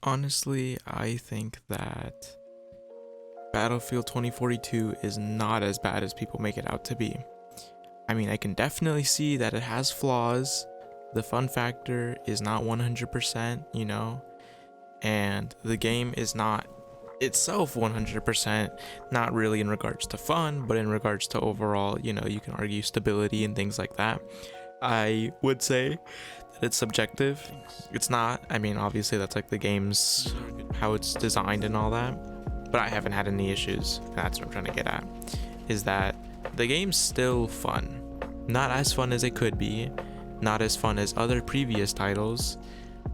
Honestly, I think that Battlefield 2042 is not as bad as people make it out to be. I mean, I can definitely see that it has flaws. The fun factor is not 100%, and the game is not itself 100%, not really in regards to fun, but in regards to overall, you can argue stability and things like that. I would say that it's subjective. It's not. I mean, obviously that's like the game's how it's designed and all that, but I haven't had any issues. That's what I'm trying to get at, is that the game's still fun. Not as fun as it could be, not as fun as other previous titles,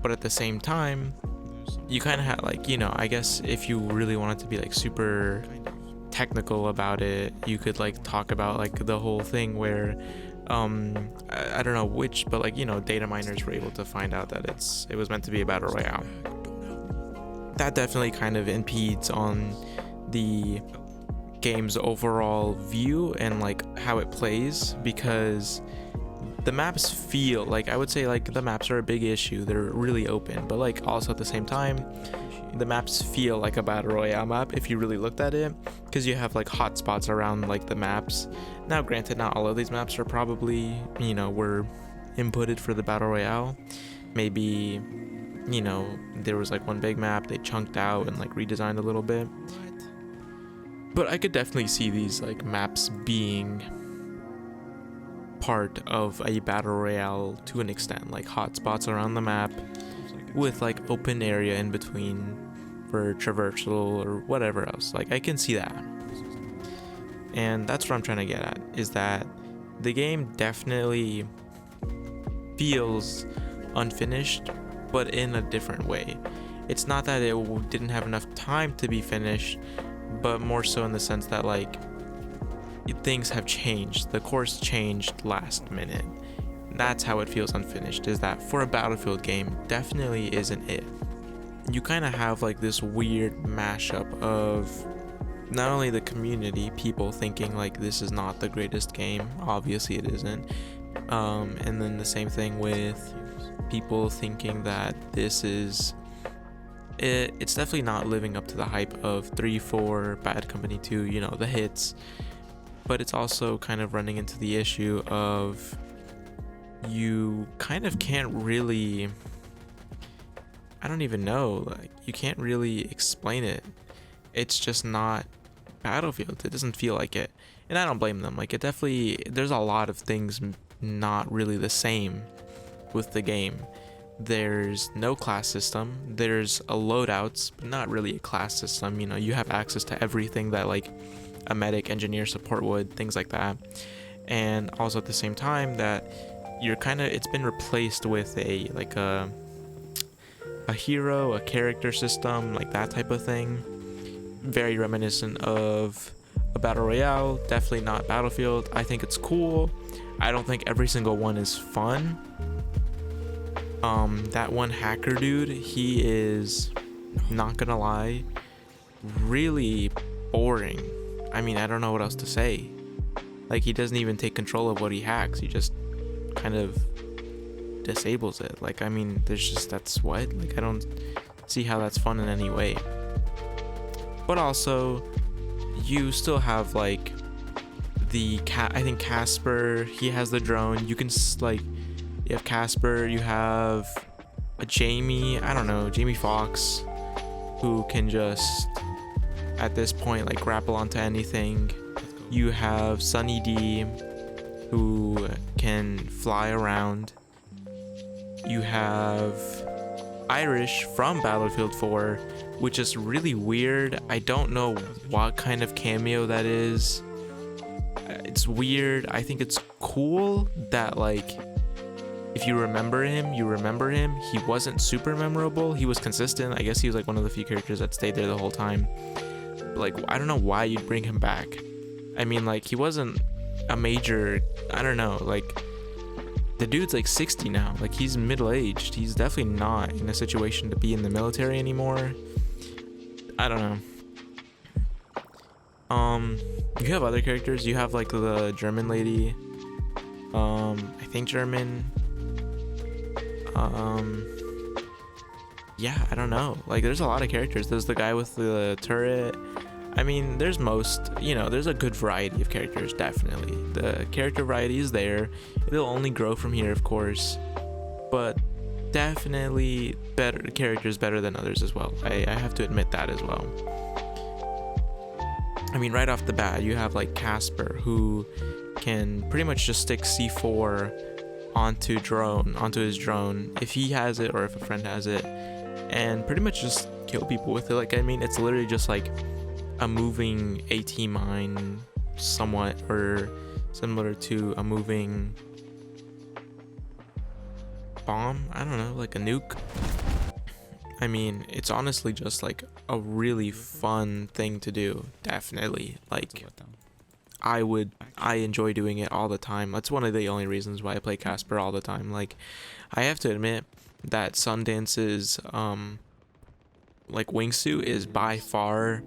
but at the same time, you kind of have I guess if you really wanted to be like super technical about it, you could like talk about like the whole thing where I don't know which, but data miners were able to find out that it was meant to be a battle royale. That definitely kind of impedes on the game's overall view and like how it plays, because the maps feel like, I would say like the maps are a big issue. They're really open, but like also at the same time, the maps feel like a battle royale map if you really looked at it, because you have like hotspots around like the maps. Now granted, not all of these maps are probably were inputted for the battle royale. Maybe there was like one big map they chunked out and like redesigned a little bit, but I could definitely see these like maps being part of a battle royale to an extent, like hotspots around the map with like open area in between for traversal or whatever else. Like I can see that, and that's what I'm trying to get at, is that the game definitely feels unfinished, but in a different way. It's not that it didn't have enough time to be finished, but more so in the sense that like things have changed. The course changed last minute. That's how it feels unfinished, is that for a Battlefield game, definitely isn't it. You kind of have like this weird mashup of not only the community, people thinking like this is not the greatest game, obviously it isn't, and then the same thing with people thinking that this is it's definitely not living up to the hype of 3, 4, Bad Company 2, the hits. But it's also kind of running into the issue of you kind of can't really, I don't even know, like you can't really explain it. It's just not Battlefield. It doesn't feel like it, and I don't blame them. Like it definitely, there's a lot of things not really the same with the game. There's no class system. There's a loadouts, but not really a class system. You have access to everything that like a medic, engineer, support would, things like that. And also at the same time that it's been replaced with a hero, a character system, like that type of thing. Very reminiscent of a battle royale, definitely not Battlefield. I think it's cool. I don't think every single one is fun. That one hacker dude, he is, not gonna lie, really boring. I mean, I don't know what else to say. Like, he doesn't even take control of what he hacks. He just kind of disables it. Like, I mean, that's what? Like, I don't see how that's fun in any way. But also, you still have, like, I think Casper, he has the drone. You can, like, you have Casper, you have a Jamie Foxx, who can just, at this point, like grapple onto anything. You have Sunny D, who can fly around. You have Irish from Battlefield 4, which is really weird. I don't know what kind of cameo that is. It's weird. I think it's cool that like if you remember him, you remember him. He wasn't super memorable. He was consistent. I guess he was like one of the few characters that stayed there the whole time. Like, I don't know why you'd bring him back. I mean, like, he wasn't a major, I don't know, like, the dude's like 60 now. Like, he's middle-aged. He's definitely not in a situation to be in the military anymore. I don't know. You have other characters. You have, like, the German lady. I think German. yeah, I don't know. Like, there's a lot of characters. There's the guy with the turret. I mean, there's there's a good variety of characters, definitely. The character variety is there. It'll only grow from here, of course. But definitely better characters better than others as well. I have to admit that as well. I mean, right off the bat, you have like Casper, who can pretty much just stick C4 onto his drone if he has it or if a friend has it, and pretty much just kill people with it. Like, I mean, it's literally just like a moving AT mine, somewhat, or similar to a moving bomb. I don't know, like a nuke. I mean, it's honestly just like a really fun thing to do. Definitely, like, I enjoy doing it all the time. That's one of the only reasons why I play Casper all the time. Like, I have to admit that Sundance's like wingsuit is by far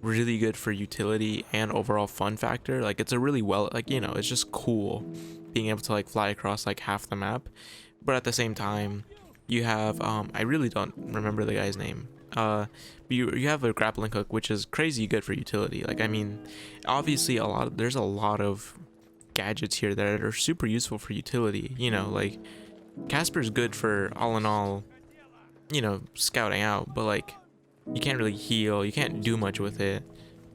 really good for utility and overall fun factor. Like, it's a really like, you know, it's just cool being able to like fly across like half the map. But at the same time, you have I really don't remember the guy's name. You have a grappling hook, which is crazy good for utility. Like, I mean, obviously there's a lot of gadgets here that are super useful for utility. You know, like Casper's good for all in all, you know, scouting out, but like you can't really heal, you can't do much with it.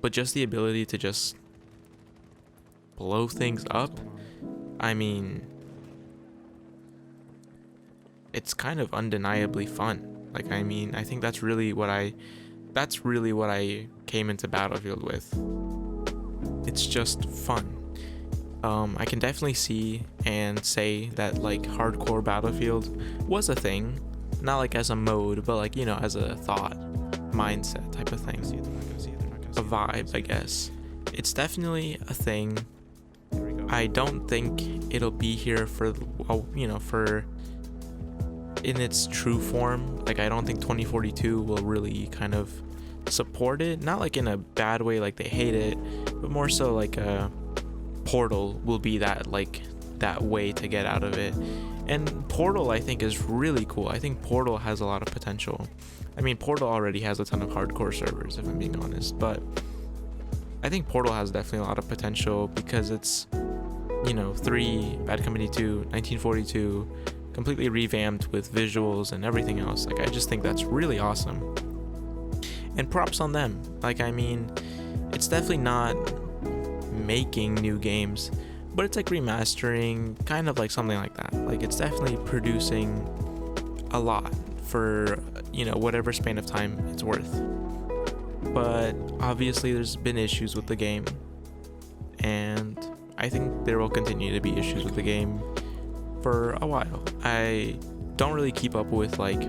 But just the ability to just blow things up, I mean, it's kind of undeniably fun. Like, I mean, I think that's really what I came into Battlefield with. It's just fun. I can definitely see and say that like hardcore Battlefield was a thing, not like as a mode, but like, you know, as a thought, mindset type of thing, a vibe, I guess. It's definitely a thing. I don't think it'll be here for, you know, for in its true form. Like, I don't think 2042 will really kind of support it, not like in a bad way, like they hate it, but more so like a Portal will be that, like, that way to get out of it. And Portal, I think, is really cool. I think Portal has a lot of potential. I mean, Portal already has a ton of hardcore servers, if I'm being honest, but I think Portal has definitely a lot of potential because it's, you know, 3, Bad Company 2, 1942, completely revamped with visuals and everything else. Like, I just think that's really awesome. And props on them. Like, I mean, it's definitely not making new games, but it's like remastering, kind of like something like that. Like, it's definitely producing a lot for, you know, whatever span of time it's worth. But obviously there's been issues with the game, and I think there will continue to be issues with the game for a while. I don't really keep up with like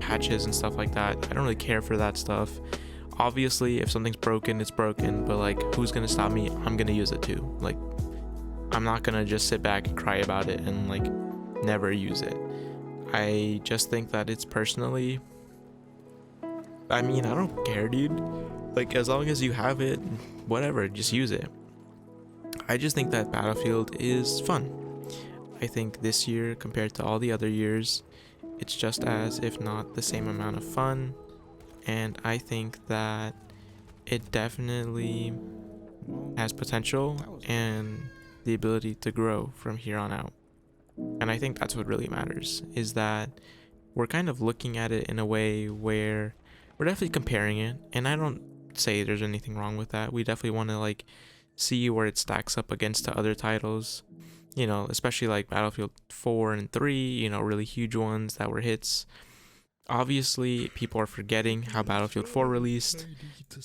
patches and stuff like that. I don't really care for that stuff. Obviously, if something's broken, it's broken, but like, who's gonna stop me? I'm gonna use it too. Like, I'm not gonna just sit back and cry about it and like never use it. I just think that it's personally, I mean, I don't care, dude. Like, as long as you have it, whatever, just use it. I just think that Battlefield is fun. I think this year, compared to all the other years, it's just as, if not the same amount of fun. And I think that it definitely has potential and the ability to grow from here on out. And I think that's what really matters, is that we're kind of looking at it in a way where we're definitely comparing it. And I don't say there's anything wrong with that. We definitely want to like see where it stacks up against the other titles, you know, especially like Battlefield 4 and 3, you know, really huge ones that were hits. Obviously, people are forgetting how Battlefield 4 released.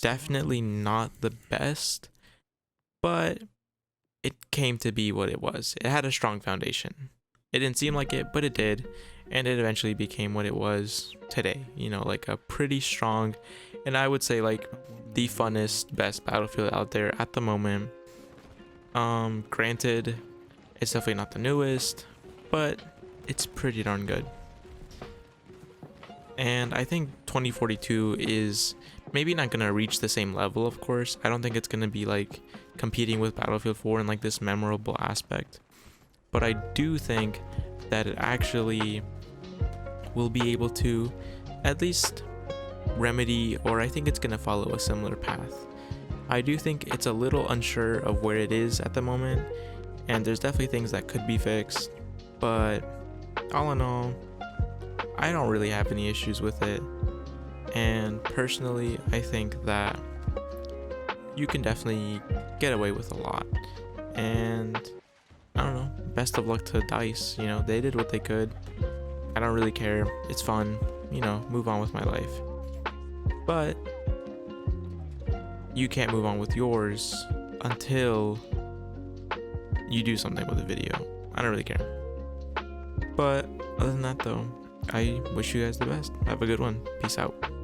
Definitely not the best, but it came to be what it was. It had a strong foundation. It didn't seem like it, but it did, and it eventually became what it was today. You know, like a pretty strong, and I would say like the funnest, best Battlefield out there at the moment. Granted, it's definitely not the newest, but it's pretty darn good. And I think 2042 is maybe not gonna reach the same level, of course. I don't think it's gonna be like competing with Battlefield 4 in like this memorable aspect. But I do think that it actually will be able to at least remedy, or I think it's going to follow a similar path. I do think it's a little unsure of where it is at the moment, and there's definitely things that could be fixed, but all in all, I don't really have any issues with it. And personally, I think that you can definitely get away with a lot. And I don't know, best of luck to DICE. You know, they did what they could. I don't really care. It's fun. You know, move on with my life. But you can't move on with yours until you do something with the video. I don't really care. But other than that though, I wish you guys the best. Have a good one. Peace out.